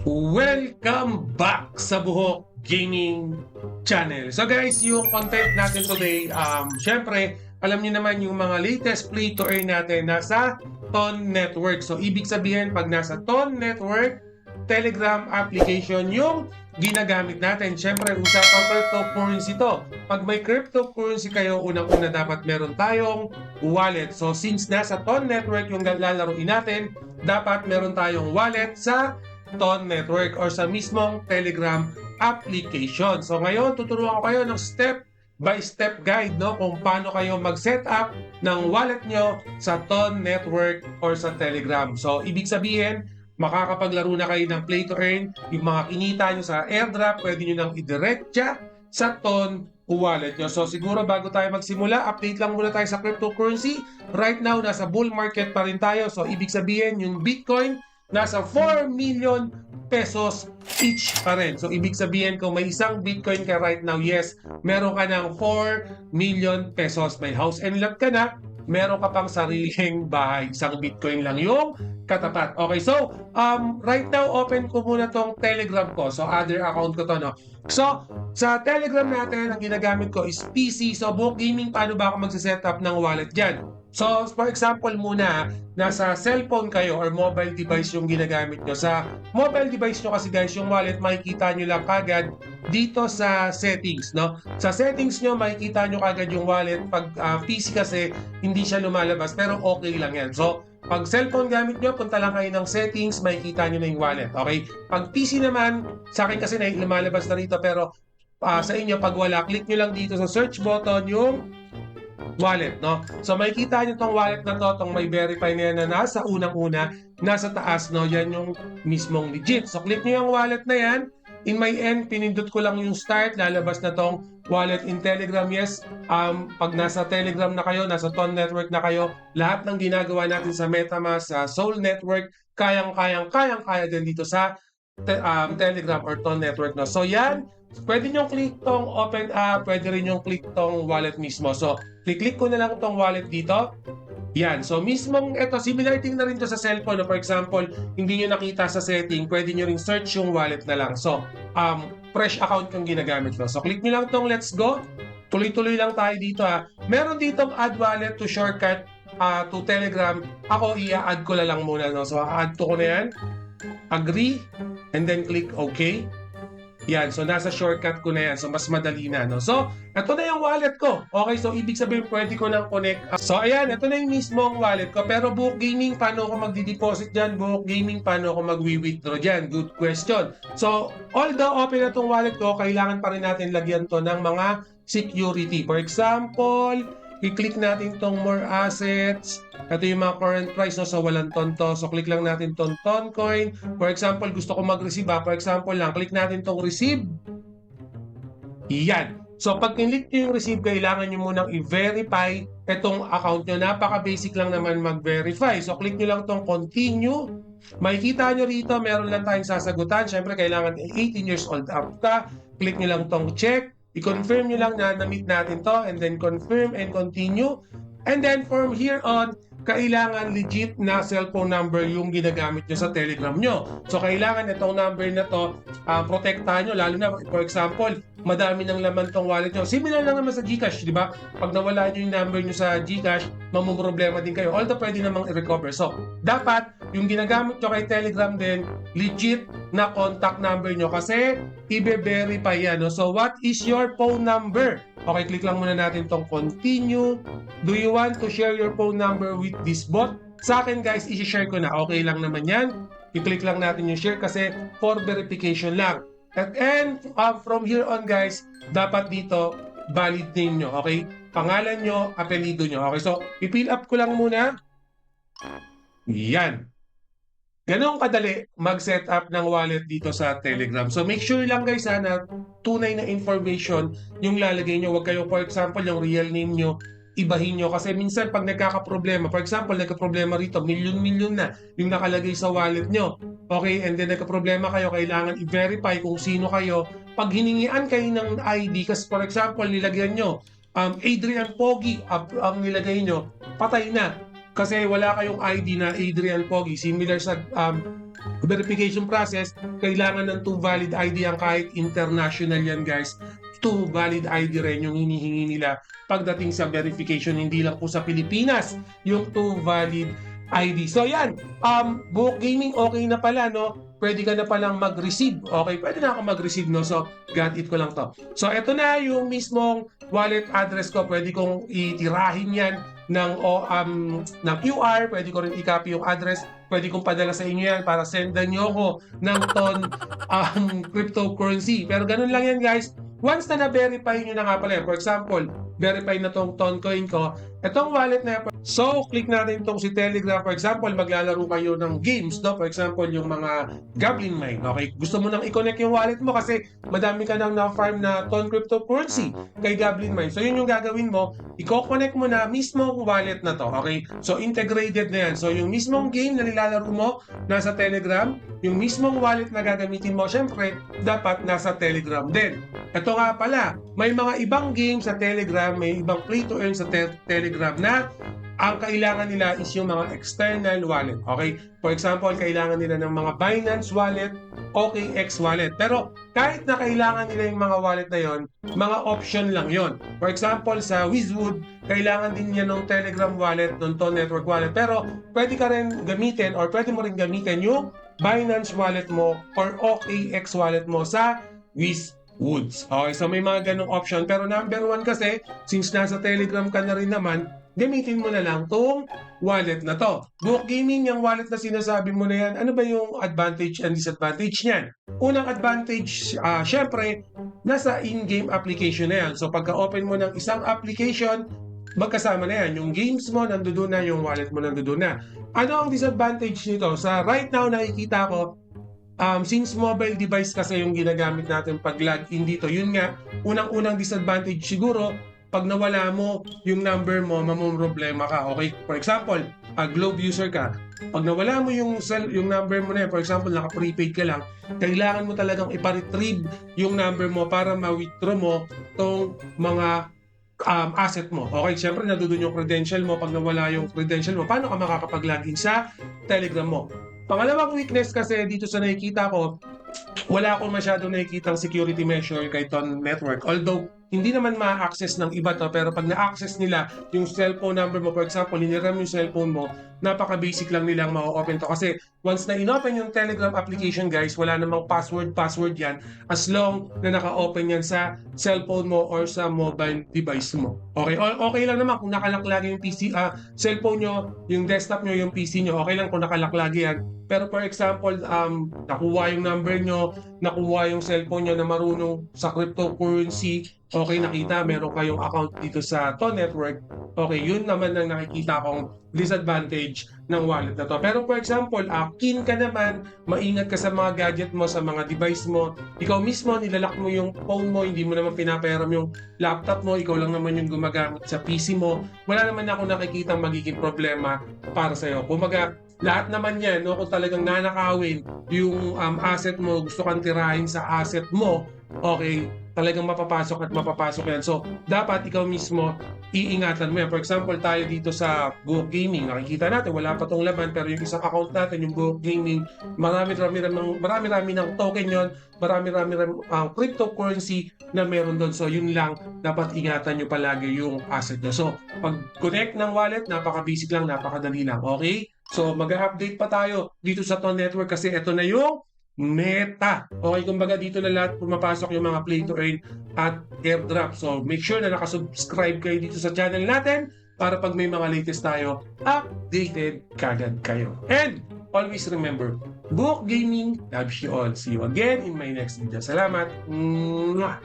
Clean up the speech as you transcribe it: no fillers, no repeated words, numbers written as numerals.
Welcome back sa Buhok Gaming Channel. So guys, yung content natin today, syempre, alam niyo naman yung mga latest play to earn natin nasa Ton Network. So ibig sabihin, pag nasa Ton Network, Telegram application yung ginagamit natin. Syempre, usapang cryptocurrency to. Pag may cryptocurrency kayo, unang-una dapat meron tayong wallet. So since nasa Ton Network yung lalaroin natin, dapat meron tayong wallet sa Ton Network or sa mismong Telegram application. So ngayon, tuturuan ko kayo ng step-by-step guide kung paano kayo mag-set up ng wallet nyo sa Ton Network or sa Telegram. So ibig sabihin, makakapaglaro na kayo ng play to earn. Yung mga kinita nyo sa airdrop, pwede nyo nang i-direct sa Ton wallet nyo. So siguro bago tayo magsimula, update lang muna tayo sa cryptocurrency. Right now, nasa bull market pa rin tayo. So ibig sabihin, yung Bitcoin, nasa 4 million pesos each pa rin. So, ibig sabihin, kung may isang Bitcoin ka right now, yes, meron ka ng 4 million pesos. May house and lot ka na, meron ka pang sariling bahay. Isang Bitcoin lang yung katapat. Okay, so, right now, open ko muna tong Telegram ko. So, other account ko to, no? So, sa Telegram natin, ang ginagamit ko is PC. So, Buhok Gaming, paano ba ako magsiset-up ng wallet dyan? So, for example muna, nasa cellphone kayo or mobile device yung ginagamit nyo. Sa mobile device nyo kasi guys, yung wallet makikita nyo lang kagad dito sa settings, no? Sa settings nyo, makikita nyo kagad yung wallet. Pag PC kasi, hindi siya lumalabas, pero okay lang yan. So, pag cellphone gamit nyo, punta lang kayo ng settings, makikita nyo na yung wallet, okay? Pag PC naman, sa akin kasi lumalabas na rito, pero sa inyo, pag wala, click nyo lang dito sa search button yung wallet, no? So makikita niyo tong wallet na to, tong may verify na yan na nasa unang-una, nasa taas, no? Yan yung mismong legit. So click niyo yung wallet na yan. In my end, pinindot ko lang yung start, lalabas na tong wallet in Telegram. Yes, pag nasa Telegram na kayo, nasa Ton Network na kayo, lahat ng ginagawa natin sa MetaMask, sa Soul Network, kayang-kaya din dito sa Telegram or Ton Network, no? So yan, pwede nyo click tong open app, pwede rin nyo click tong wallet mismo. So, click ko na lang tong wallet dito. Yan. So, mismong, ito, similar thing na rin to sa cellphone. For example, hindi nyo nakita sa setting, pwede nyo rin search yung wallet na lang. So, fresh account yung ginagamit ko. So, click nyo lang tong let's go. Tuloy-tuloy lang tayo dito ha. Meron ditong add wallet to shortcut to Telegram. Ako, i-add ko na lang muna. No? So, add to ko na yan. Agree. And then click OK. Yan, so nasa shortcut ko na yan. So mas madali na, no? So, ito na yung wallet ko. Okay, so ibig sabihin pwede ko nang connect. So ayan, ito na yung mismong wallet ko. Pero Buhok Gaming, paano ako magdi-deposit dyan? Buhok Gaming, paano ako mag-withdraw dyan? Good question. So, although open na itong wallet ko, kailangan pa rin natin lagyan to ng mga security. For example, i-click natin tong more assets. Ito yung mga current price, no? So walang ton to. So click lang natin tong ton coin. For example, gusto ko mag-receive. For example lang, click natin tong receive. Yan. So pag click nyo yung receive, kailangan nyo munang i-verify itong account nyo. Napaka-basic lang naman mag-verify. So click nyo lang tong continue. Makikita nyo rito, meron lang tayong sasagutan. Siyempre, kailangan 18 years old up ka. Click nyo lang tong check. I-confirm nyo lang na na-meet natin to. And then confirm and continue. And then from here on, kailangan legit na cellphone number yung ginagamit nyo sa Telegram nyo. So, kailangan itong number na to, protektahan nyo. Lalo na, for example, madami ng laman tong wallet nyo. Similar lang naman sa GCash, di ba? Pag nawala nyo yung number nyo sa GCash, mamumroblema din kayo. Although, pwede namang i-recover. So, dapat, yung ginagamit nyo kay Telegram din, legit na contact number nyo. Kasi, i-verify yan. No? So, what is your phone number? Okay, click lang muna natin tong continue. Do you want to share your phone number with this bot? Sa akin guys, i-share ko na. Okay lang naman yan. I-click lang natin yung share kasi for verification lang. And from here on guys, dapat dito valid name nyo. Okay? Pangalan nyo, apelido nyo. Okay, so i-fill up ko lang muna. Yan. Ganun kadali mag-set up ng wallet dito sa Telegram. So make sure lang guys na tunay na information yung lalagay nyo. Huwag kayo, for example, yung real name nyo, ibahin nyo. Kasi minsan pag nagkakaproblema, for example, nagkaproblema rito, milyon-milyon na yung nakalagay sa wallet nyo. Okay, and then nagkaproblema kayo, kailangan i-verify kung sino kayo. Pag hiningian kayo ng ID, kasi for example, nilagyan nyo, Adrian Pogi ang nilagay nyo, patay na. Kasi wala kayong ID na Adrian Pogi. Similar sa verification process, kailangan ng 2 valid ID ang kahit international yan guys. 2 valid ID rin yung hinihingi nila pagdating sa verification, hindi lang po sa Pilipinas yung 2 valid ID. So yan, Buhok Gaming okay na pala, no? Pwede ka na palang mag-receive. Okay, pwede na ako mag-receive, no? So, got it ko lang to. So, eto na yung mismong wallet address ko. Pwede kong itirahin yan ng QR. Pwede ko rin i-copy yung address. Pwede kong padala sa inyo yan para sendan nyo ako ng ton cryptocurrency. Pero ganun lang yan, guys. Once na na-verify nyo na nga pala, for example, verify na tong Toncoin ko, itong wallet na yan. So, click natin itong si Telegram. For example, maglalaro kayo ng games, no? For example, yung mga Goblin Mine. Okay, gusto mo nang i-connect yung wallet mo kasi madami ka nang na-farm na Ton cryptocurrency kay Goblin Mine. So, yun yung gagawin mo. I-connect mo na mismong wallet na to. Okay, so integrated na yan. So, yung mismong game na nilalaro mo, nasa Telegram. Yung mismong wallet na gagamitin mo, syempre, dapat nasa Telegram din. Ito nga pala, may mga ibang games sa Telegram, may ibang play to earn sa Telegram na ang kailangan nila is yung mga external wallet. Okay? For example, kailangan nila ng mga Binance wallet, OKX wallet. Pero kahit na kailangan nila yung mga wallet na yon, mga option lang yon. For example, sa Wizwood, kailangan din niya ng Telegram wallet, ng Ton Network wallet. Pero pwede ka rin gamitin or pwede mo rin gamitin yung Binance wallet mo or OKX wallet mo sa Wizwoods. Okay, so may mga ganong option. Pero number 1 kasi, since nasa Telegram ka na rin naman, gamitin mo na lang tong wallet na to. Buhok Gaming, yung wallet na sinasabi mo na yan, ano ba yung advantage and disadvantage niyan? Unang advantage, syempre, nasa in-game application na yan. So pagka-open mo ng isang application, magkasama na yan. Yung games mo, nandoon na. Yung wallet mo, nandoon na. Ano ang disadvantage nito? Sa right now, nakikita ko, since mobile device kasi yung ginagamit natin pag login dito, yun nga, unang-unang disadvantage siguro, pag nawala mo yung number mo, mamumroblema ka. Okay? For example, Globe user ka. Pag nawala mo yung number mo na yun, for example, naka-prepaid ka lang, kailangan mo talagang ipa-retrieve yung number mo para ma-withdraw mo tong mga asset mo. Okay, syempre nandoon yung credential mo. Pag nawala yung credential mo, paano ka makakapag-login sa Telegram mo? Pangalawang weakness kasi dito sa nakikita ko, wala akong masyado nakikitang security measure kay Ton Network. Although, hindi naman ma-access ng iba to, pero pag na-access nila yung cellphone number mo, for example, hiniram yung cellphone mo, napaka-basic lang nilang ma-open to. Kasi once na in-open yung Telegram application, guys, wala namang password yan as long na naka-open yan sa cellphone mo or sa mobile device mo. Okay, okay lang naman kung nakalock lagi yung PC, cellphone nyo, yung desktop nyo, yung PC nyo, okay lang kung nakalock lagi yan. Pero for example, nakuha yung number nyo, nakuha yung cellphone nyo na marunong sa cryptocurrency, okay, nakita, meron kayong account dito sa Ton Network, okay, yun naman ang nakikita kong disadvantage ng wallet na to. Pero for example, keen ka naman, maingat ka sa mga gadget mo, sa mga device mo, ikaw mismo, nilalak mo yung phone mo, hindi mo naman pinapahiram yung laptop mo, ikaw lang naman yung gumagamit sa PC mo, wala naman ako nakikitang magiging problema para sa'yo. Kumaga, lahat naman yan, no, kung talagang nanakawin yung asset mo, gusto kang tirahin sa asset mo, okay, talagang mapapasok at mapapasok yan. So, dapat ikaw mismo, iingatan mo yan. For example, tayo dito sa Buhok Gaming, nakikita natin, wala pa tong laman, pero yung isang account natin, yung Buhok Gaming, marami-rami ng token yon, marami-rami ang cryptocurrency na meron doon. So, yun lang, dapat ingatan nyo palagi yung asset nyo. So, pag-connect ng wallet, napaka-basic lang, napakadali lang. Okay? So, mag-update pa tayo dito sa Ton Network kasi ito na yung meta. Okay, kumbaga dito na lahat pumapasok yung mga play to earn at airdrop. So, make sure na nakasubscribe kayo dito sa channel natin para pag may mga latest tayo, updated kagad kayo. And, always remember, Buhok Gaming loves you all. See you again in my next video. Salamat! Mwah!